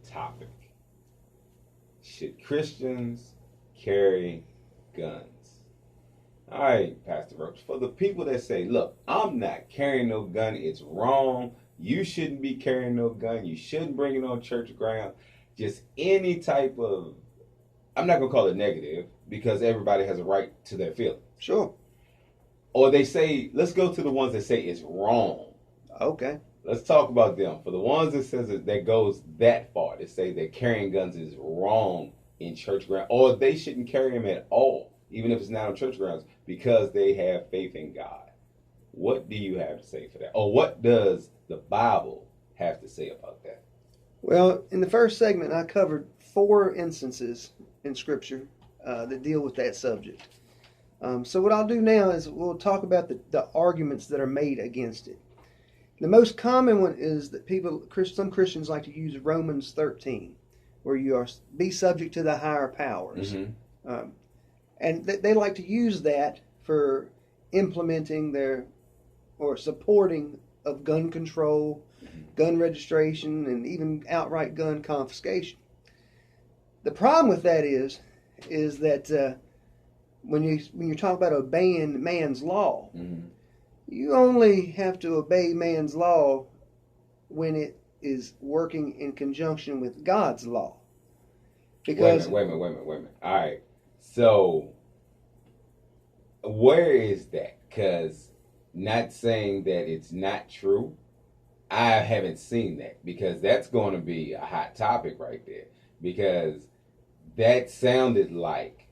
topic. Should Christians carry guns? All right, Pastor Roach. For the people that say, look, I'm not carrying no gun, it's wrong. You shouldn't be carrying no gun. You shouldn't bring it on church ground. Just any type of, I'm not going to call it negative because everybody has a right to their feelings. Sure. Or they say, let's go to the ones that say it's wrong. Okay. Let's talk about them. For the ones that says that goes that far, to say that carrying guns is wrong in church ground, or they shouldn't carry them at all, even if it's not on church grounds, because they have faith in God. What do you have to say for that? Or what does the Bible have to say about that? Well, in the first segment, I covered 4 instances in Scripture that deal with that subject. So what I'll do now is we'll talk about the arguments that are made against it. The most common one is that some Christians like to use Romans 13, where you are be subject to the higher powers. Mm-hmm. And they like to use that for implementing or supporting of gun control, gun registration, and even outright gun confiscation. The problem with that is that when you talk about obeying man's law, mm-hmm. you only have to obey man's law when it is working in conjunction with God's law. Because wait a minute. All right. So where is that? Because not saying that it's not true, I haven't seen that, because that's going to be a hot topic right there. Because that sounded like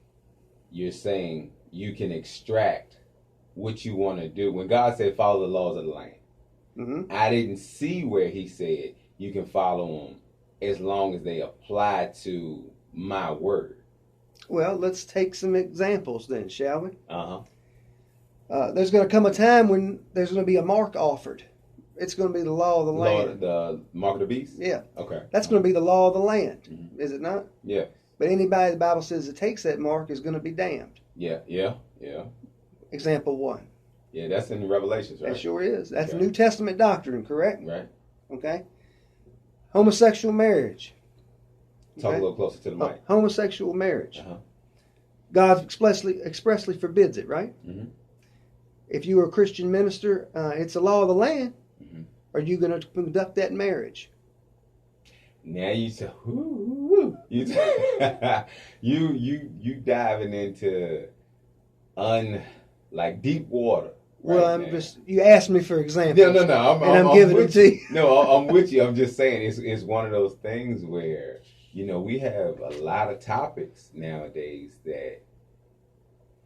you're saying you can extract what you want to do. When God said follow the laws of the land, mm-hmm. I didn't see where he said you can follow them as long as they apply to my word. Well, let's take some examples then, shall we? There's going to come a time when there's going to be a mark offered. It's going to be the law of the land. The mark of the beast? Yeah. Okay. That's going to be the law of the land, mm-hmm. is it not? Yeah. But anybody the Bible says that takes that mark is going to be damned. Yeah. Example 1. Yeah, that's in the Revelations, right? That sure is. That's New Testament doctrine, correct? Right. Okay. Homosexual marriage. Talk a little closer to the mic. Homosexual marriage. God expressly forbids it, right? Mm-hmm. If you are a Christian minister, it's the law of the land. Mm-hmm. Are you going to conduct that marriage? Now you say, you diving into deep water. Well, you asked me for examples. No. I'm giving them to you. No, I'm with you. I'm just saying it's one of those things where, we have a lot of topics nowadays that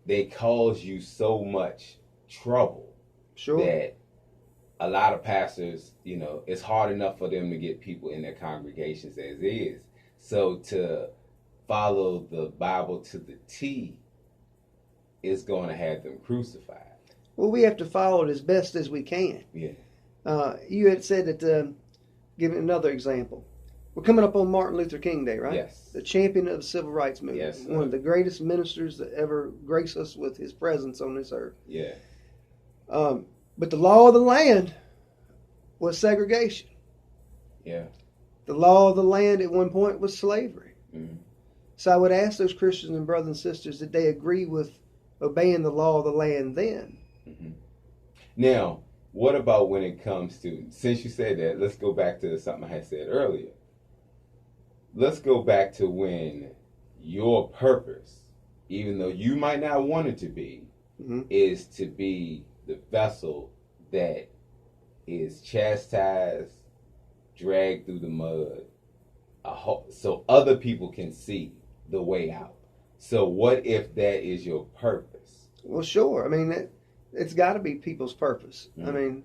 they cause you so much trouble. Sure. That a lot of pastors, it's hard enough for them to get people in their congregations as is. So to follow the Bible to the T is going to have them crucified. Well, we have to follow it as best as we can. Yeah. You had said that, give another example. We're coming up on Martin Luther King Day, right? Yes. The champion of the civil rights movement. Yes. One of the greatest ministers that ever graced us with his presence on this earth. Yeah. But the law of the land was segregation. Yeah. The law of the land at one point was slavery. Mm-hmm. So I would ask those Christians and brothers and sisters, did they agree with obeying the law of the land then? Mm-hmm. Now, what about when it comes to, since you said that, let's go back to something I had said earlier. Let's go back to when your purpose, even though you might not want it to be, mm-hmm. is to be the vessel that is chastised, dragged through the mud, so other people can see the way out. So what if that is your purpose? Well, sure. I mean, it's got to be people's purpose. Mm-hmm. I mean,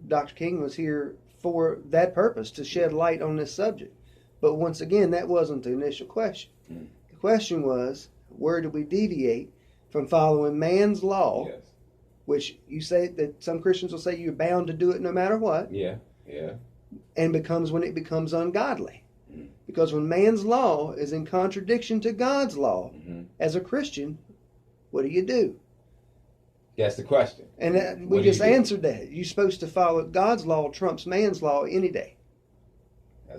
Dr. King was here for that purpose, to shed light on this subject. But once again, that wasn't the initial question. Mm-hmm. The question was, where do we deviate from following man's law? Yes. Which you say that some Christians will say you're bound to do it no matter what. Yeah. And when it becomes ungodly. Mm-hmm. Because when man's law is in contradiction to God's law, mm-hmm. as a Christian, what do? That's the question. And we just answered that. You're supposed to follow God's law trumps man's law any day.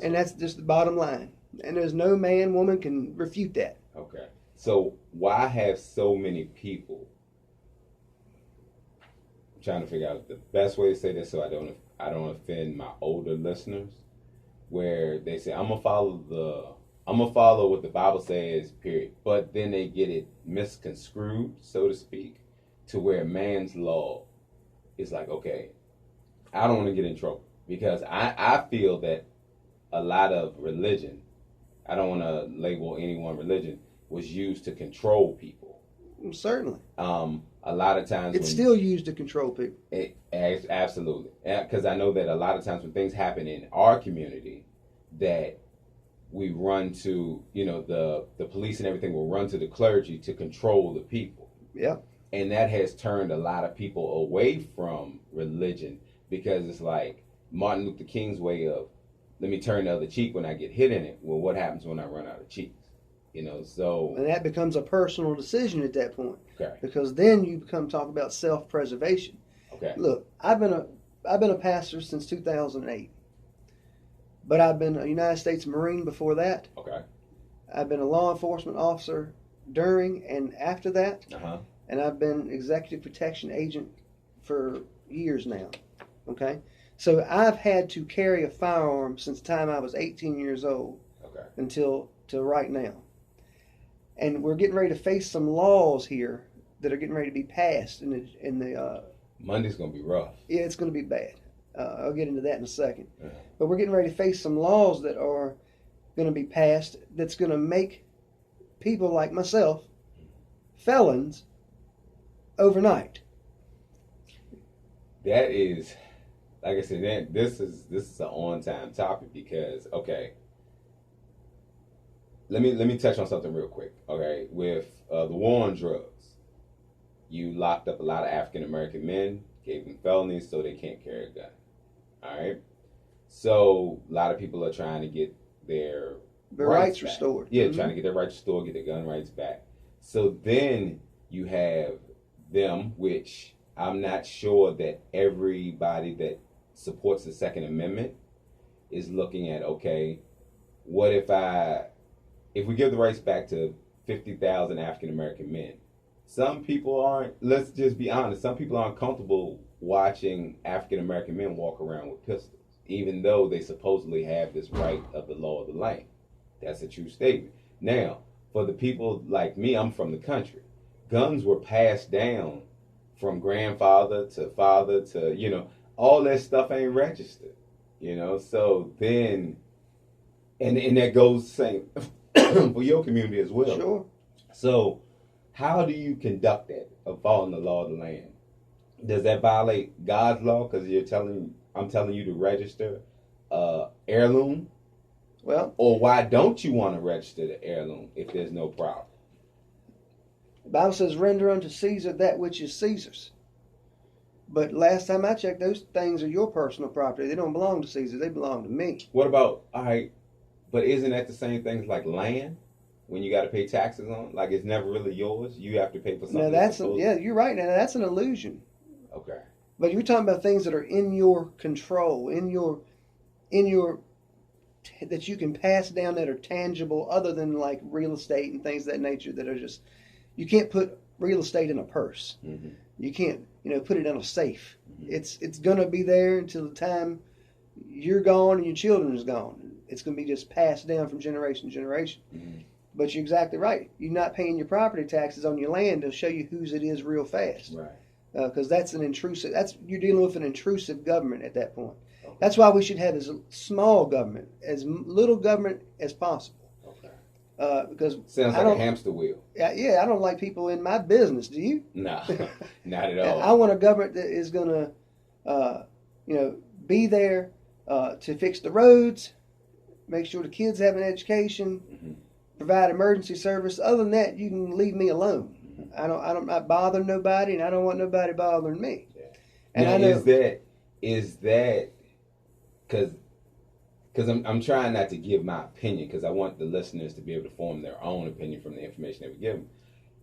And that's just the bottom line. And there's no man, woman can refute that. Okay. So why have so many people? I'm trying to figure out the best way to say this so I don't offend my older listeners. Where they say I'm gonna follow what the Bible says, period. But then they get it misconstrued, so to speak, to where man's law is like, okay, I don't want to get in trouble because I feel that a lot of religion, I don't want to label any one religion, was used to control people. Certainly. A lot of times it's still used to control people. Absolutely. Because I know that a lot of times when things happen in our community, that we run to, the police and everything will run to the clergy to control the people. Yeah. And that has turned a lot of people away from religion because it's like Martin Luther King's way of, let me turn the other cheek when I get hit in it. Well, what happens when I run out of cheeks? So... And that becomes a personal decision at that point. Okay. Because then you become talking about self-preservation. Okay. Look, I've been a pastor since 2008. But I've been a United States Marine before that. Okay. I've been a law enforcement officer during and after that. Uh-huh. And I've been executive protection agent for years now. Okay? So I've had to carry a firearm since the time I was 18 years old. Okay. Until right now. And we're getting ready to face some laws here that are getting ready to be passed in the Monday's going to be rough. Yeah, it's going to be bad. I'll get into that in a second. Uh-huh. But we're getting ready to face some laws that are going to be passed that's going to make people like myself felons overnight. That is, like I said, this is an on-time topic because, okay, let me touch on something real quick. Okay, with the war on drugs, you locked up a lot of African American men, gave them felonies so they can't carry a gun. All right, so a lot of people are trying to get their rights restored. Yeah, trying to get their rights restored, get their gun rights back. So then you have them, which I'm not sure that everybody that supports the Second Amendment is looking at, okay, what if we give the rights back to 50,000 African American men? Some people aren't, let's just be honest, some people aren't comfortable watching African American men walk around with pistols, even though they supposedly have this right of the law of the land. That's a true statement. Now, for the people like me, I'm from the country. Guns were passed down from grandfather to father to, all that stuff ain't registered, So then, and that goes same for your community as well. Sure. So how do you conduct that of following the law of the land? Does that violate God's law? Because I'm telling you to register heirloom. Well, or why don't you want to register the heirloom if there's no problem? The Bible says, "Render unto Caesar that which is Caesar's." But last time I checked, those things are your personal property. They don't belong to Caesar. They belong to me. What about, all right, but isn't that the same thing as like land? When you got to pay taxes on, like it's never really yours. You have to pay for something. Yeah, you're right. Now that's an illusion. Okay. But you're talking about things that are in your control, in your that you can pass down that are tangible, other than like real estate and things of that nature that are just, you can't put real estate in a purse. Mm-hmm. You can't, put it in a safe. Mm-hmm. It's gonna be there until the time you're gone and your children is gone. It's gonna be just passed down from generation to generation. Mm-hmm. But you're exactly right. You're not paying your property taxes on your land. They'll show you whose it is real fast. Right. Because that's an intrusive. You're dealing with an intrusive government at that point. Okay. That's why we should have as small government, as little government as possible. Okay. Because sounds like a hamster wheel. Yeah, I don't like people in my business. Do you? No, not at all. I want a government that is going to, be there to fix the roads, make sure the kids have an education. Mm-hmm. Provide emergency service. Other than that, you can leave me alone. I'm not bothering nobody, and I don't want nobody bothering me. Yeah. And now, I know, is that because I'm trying not to give my opinion because I want the listeners to be able to form their own opinion from the information that we give them.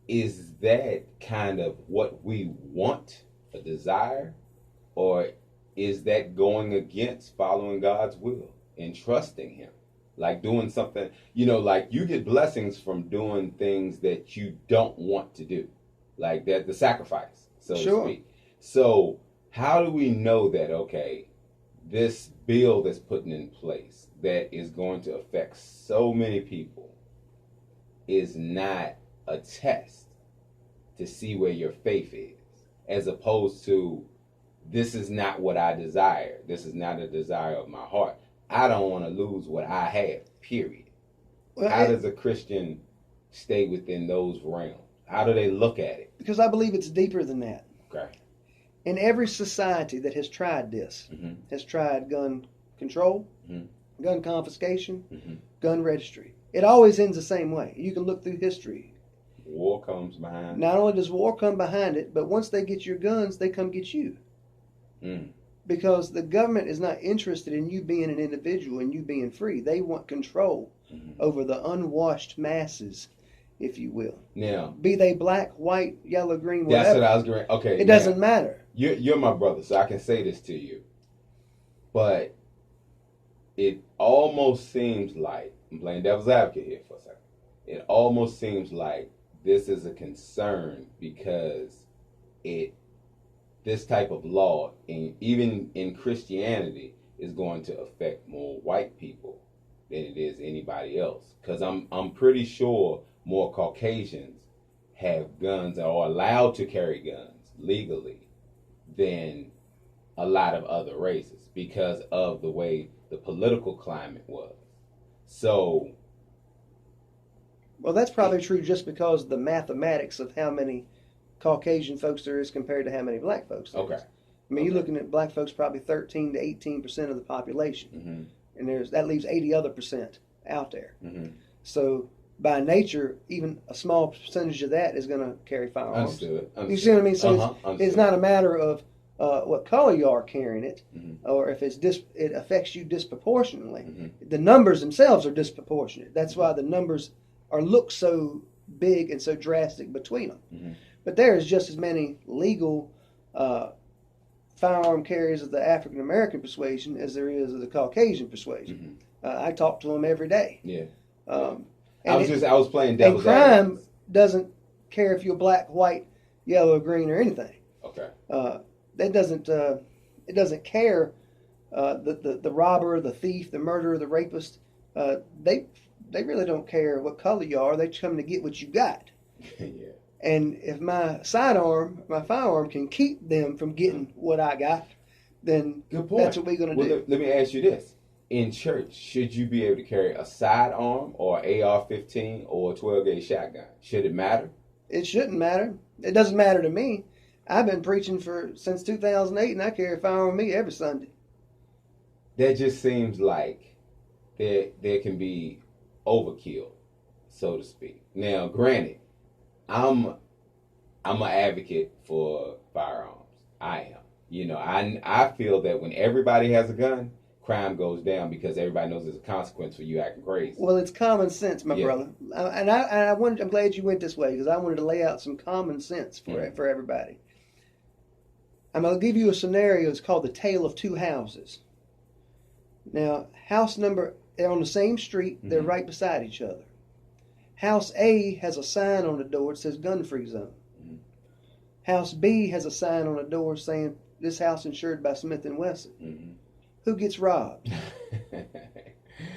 Is that kind of what we want, a desire, or is that going against following God's will in trusting him. Like doing something, like you get blessings from doing things that you don't want to do. Like that, the sacrifice, so to speak. So how do we know that, okay, this bill that's put in place that is going to affect so many people is not a test to see where your faith is, as opposed to, this is not what I desire. This is not a desire of my heart. I don't want to lose what I have, period. Well, how does a Christian stay within those realms? How do they look at it? Because I believe it's deeper than that. Okay. In every society that has tried this, has tried gun control, gun confiscation, gun registry, it always ends the same way. You can look through history. War comes behind. Not only does war come behind it, but once they get your guns, they come get you. Because the government is not interested in you being an individual and you being free. They want control over the unwashed masses, if you will. Now, be they black, white, yellow, green, whatever. That's what I was going to... Okay. It doesn't matter. You're my brother, so I can say this to you. But it almost seems like... I'm playing devil's advocate here for a second. It almost seems like this is a concern because this type of law, even in Christianity, is going to affect more white people than it is anybody else. Because I'm pretty sure more Caucasians have guns or are allowed to carry guns legally than a lot of other races because of the way the political climate was. So... Well, that's probably true just because of the mathematics of how many Caucasian folks there is compared to how many black folks there is. I mean, you're looking at black folks probably 13 to 18% of the population. And that leaves 80 other percent out there. So by nature, even a small percentage of that is going to carry firearms. Understood. You see what I mean? So it's not a matter of what color you are carrying it, or if it affects you disproportionately. The numbers themselves are disproportionate. That's why the numbers look so big and so drastic between them. But there is just as many legal firearm carriers of the African American persuasion as there is of the Caucasian persuasion. I talk to them every day. I was playing devil's advocate. And crime doesn't care if you're black, white, yellow, green, or anything. It doesn't care. The robber, the thief, the murderer, the rapist. They really don't care what color you are. They come to get what you got. And if my firearm can keep them from getting what I got, then that's what we're going to do. Let me ask you this. In church, should you be able to carry a sidearm or AR-15 or a 12-gauge shotgun? Should it matter? It shouldn't matter. It doesn't matter to me. I've been preaching since 2008, and I carry a firearm with me every Sunday. That just seems like there can be overkill, so to speak. Now, granted, I'm an advocate for firearms. I am. I feel that when everybody has a gun, crime goes down because everybody knows there's a consequence for you acting crazy. Well, it's common sense, my brother. And I'm glad you went this way because I wanted to lay out some common sense for everybody. I'm going to give you a scenario. It's called the Tale of Two Houses. Now, they're on the same street. They're right beside each other. House A has a sign on the door that says gun-free zone. House B has a sign on the door saying this house insured by Smith & Wesson. Who gets robbed?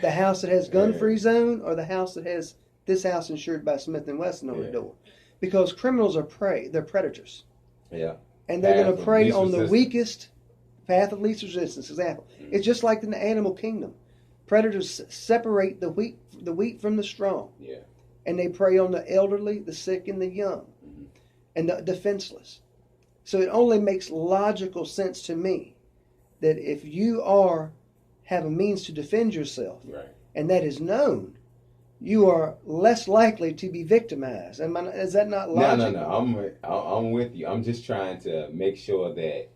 The house that has gun-free zone or the house that has this house insured by Smith & Wesson on the door? Because criminals are prey. They're predators. And they're going to prey on the weakest path of least resistance. Example. It's just like in the animal kingdom. Predators separate the weak from the strong. And they prey on the elderly, the sick, and the young, and the defenseless. So it only makes logical sense to me that if you have a means to defend yourself, and that is known, you are less likely to be victimized. Is that not logical? No. I'm with you. I'm just trying to make sure that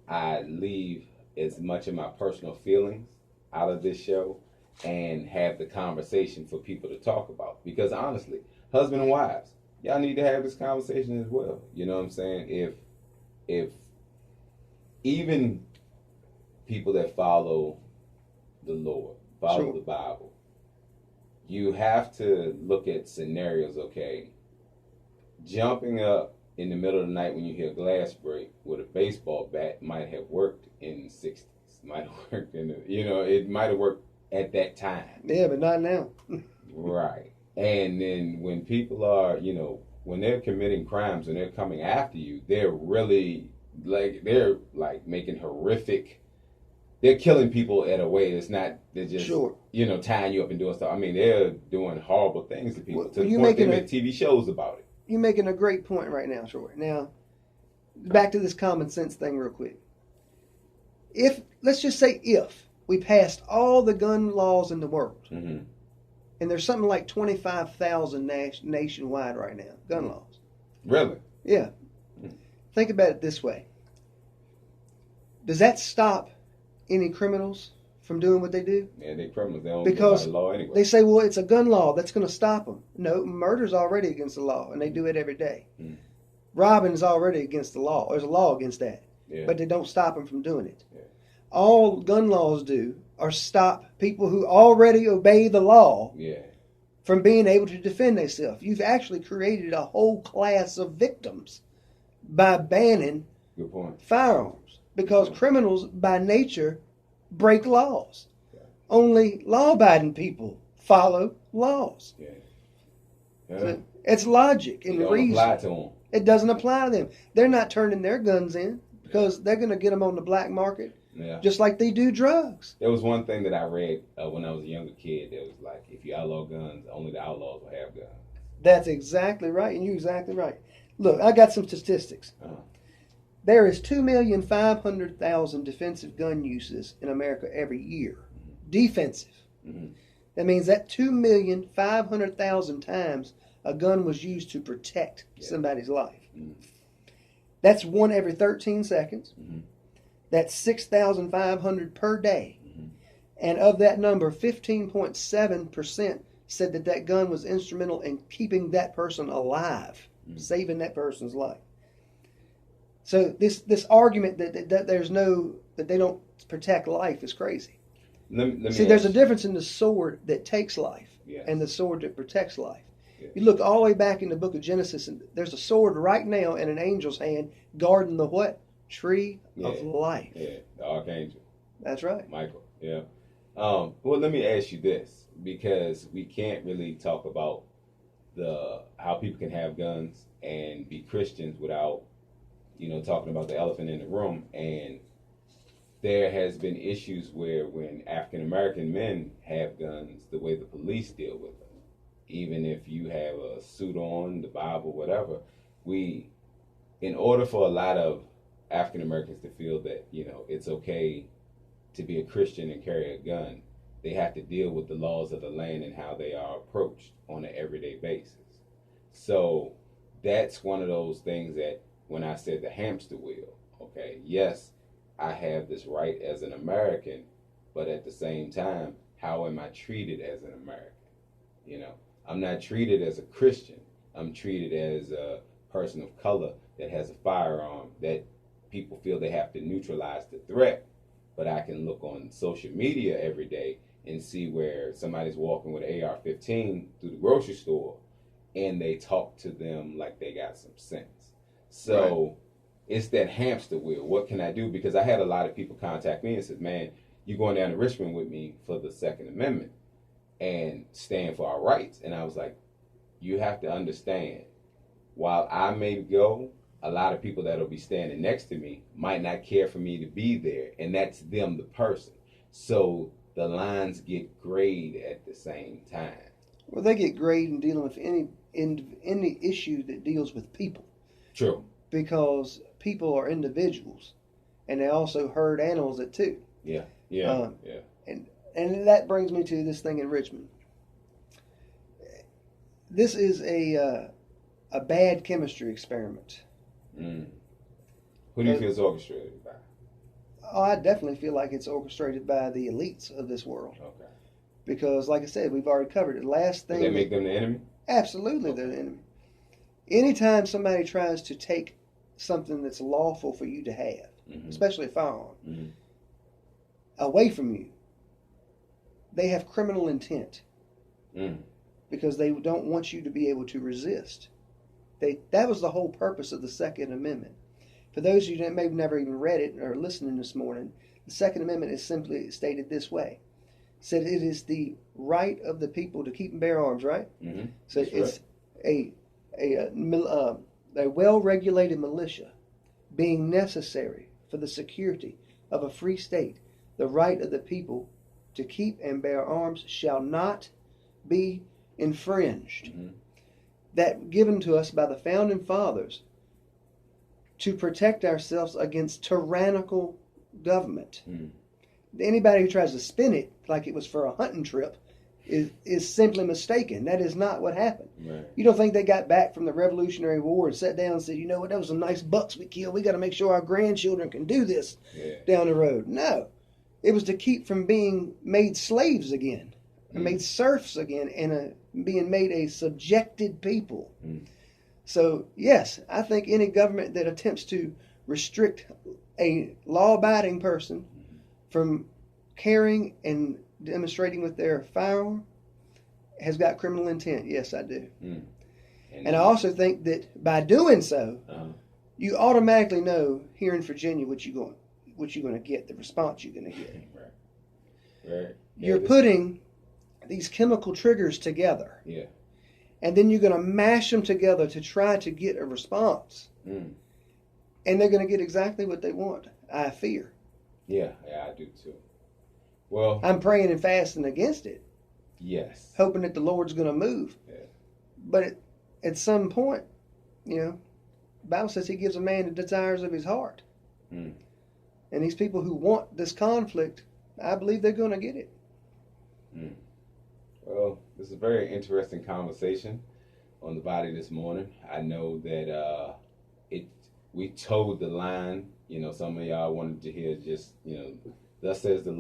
I leave as much of my personal feelings out of this show and have the conversation for people to talk about. Because honestly, husband and wives, y'all need to have this conversation as well. You know what I'm saying? If even people that follow the Lord, follow Sure. the Bible, you have to look at scenarios, okay? Jumping up in the middle of the night when you hear glass break with a baseball bat might have worked in the 60s. Might have worked in the, it might have worked at that time. Yeah, but not now. Right. And then when people are, when they're committing crimes and they're coming after you, they're making horrific, they're killing people at a way that's not, they're just, Sure. tying you up and doing stuff. I mean, they're doing horrible things to people to the you're point they making make TV shows about it. You're making a great point right now, Troy. Now, back to this common sense thing real quick. Let's just say if we passed all the gun laws in the world, Mm-hmm. and there's something like 25,000 nationwide right now, gun laws. Really? Yeah. Think about it this way. Does that stop any criminals from doing what they do? Yeah, they criminals. They don't Because go by the law anyway. They say, well, it's a gun law that's going to stop them. No, murder's already against the law, and they do it every day. Mm. Robbing is already against the law. There's a law against that. Yeah. But they don't stop them from doing it. Yeah. All gun laws do are stop people who already obey the law from being able to defend themselves. You've actually created a whole class of victims by banning Good point. firearms, because criminals by nature break laws. Yeah. Only law-abiding people follow laws. Yeah. So it's logic and reason. Apply to them. It doesn't apply to them. They're not turning their guns in because they're going to get them on the black market, just like they do drugs. There was one thing that I read when I was a younger kid that was like, if you outlaw guns, only the outlaws will have guns. That's exactly right, and you're exactly right. Look, I got some statistics. Uh-huh. There is 2,500,000 defensive gun uses in America every year. Mm-hmm. Defensive. Mm-hmm. That means that 2,500,000 times a gun was used to protect somebody's life. Mm-hmm. That's one every 13 seconds. Mm-hmm. That's 6,500 per day. Mm-hmm. And of that number, 15.7% said that gun was instrumental in keeping that person alive, saving that person's life. So this argument that they don't protect life is crazy. Let me See, there's a difference in the sword that takes life and the sword that protects life. Yeah. You look all the way back in the book of Genesis, and there's a sword right now in an angel's hand guarding the what? Tree of life. Yeah, the archangel. That's right. Michael, yeah. Well, let me ask you this, because we can't really talk about how people can have guns and be Christians without, talking about the elephant in the room. And there has been issues where when African American men have guns, the way the police deal with them, even if you have a suit on, the Bible, whatever, in order for a lot of African Americans to feel that, it's okay to be a Christian and carry a gun, they have to deal with the laws of the land and how they are approached on an everyday basis. So that's one of those things that when I said the hamster wheel, okay, yes, I have this right as an American, but at the same time, how am I treated as an American? I'm not treated as a Christian. I'm treated as a person of color that has a firearm that people feel they have to neutralize the threat. But I can look on social media every day and see where somebody's walking with an AR-15 through the grocery store and they talk to them like they got some sense. So it's that hamster wheel. What can I do? Because I had a lot of people contact me and said, man, you're going down to Richmond with me for the Second Amendment and stand for our rights. And I was like, you have to understand, while I may go, a lot of people that'll be standing next to me might not care for me to be there, and that's them, the person. So the lines get grayed at the same time. Well, they get grayed in dealing with any issue that deals with people. True. Because people are individuals, and they also herd animals too. Yeah. And that brings me to this thing in Richmond. This is a bad chemistry experiment. Mm. Who do you feel is orchestrated by? Oh, I definitely feel like it's orchestrated by the elites of this world. Okay. Because, like I said, we've already covered it. Last thing. Does that make them the enemy? Absolutely, they're the enemy. Anytime somebody tries to take something that's lawful for you to have, especially a firearm, away from you, they have criminal intent Mm. because they don't want you to be able to resist. That was the whole purpose of the Second Amendment. For those of you that maybe never even read it or listening this morning, the Second Amendment is simply stated this way. It said it is the right of the people to keep and bear arms, right? Mm-hmm. So That's it's right. a well-regulated militia being necessary for the security of a free state. The right of the people to keep and bear arms shall not be infringed. Mm-hmm. That given to us by the founding fathers to protect ourselves against tyrannical government. Mm. Anybody who tries to spin it like it was for a hunting trip is simply mistaken. That is not what happened. Right. You don't think they got back from the Revolutionary War and sat down and said, you know what, that was some nice bucks we killed. We got to make sure our grandchildren can do this down the road. No. It was to keep from being made slaves again, and made serfs again, and being made a subjected people. Mm. So, yes, I think any government that attempts to restrict a law-abiding person from carrying and demonstrating with their firearm has got criminal intent. Yes, I do. Mm. And I also think that by doing so, you automatically know here in Virginia what you're going to get, the response you're going to get. Right. You're putting these chemical triggers together. Yeah. And then you're going to mash them together to try to get a response. Mm. And they're going to get exactly what they want, I fear. Yeah, I do too. Well, I'm praying and fasting against it. Yes. Hoping that the Lord's going to move. Yeah. But at some point, the Bible says he gives a man the desires of his heart. Mm. And these people who want this conflict, I believe they're going to get it. Mm. Well, this is a very interesting conversation on the body this morning. I know that we towed the line. Some of y'all wanted to hear just, thus says the Lord.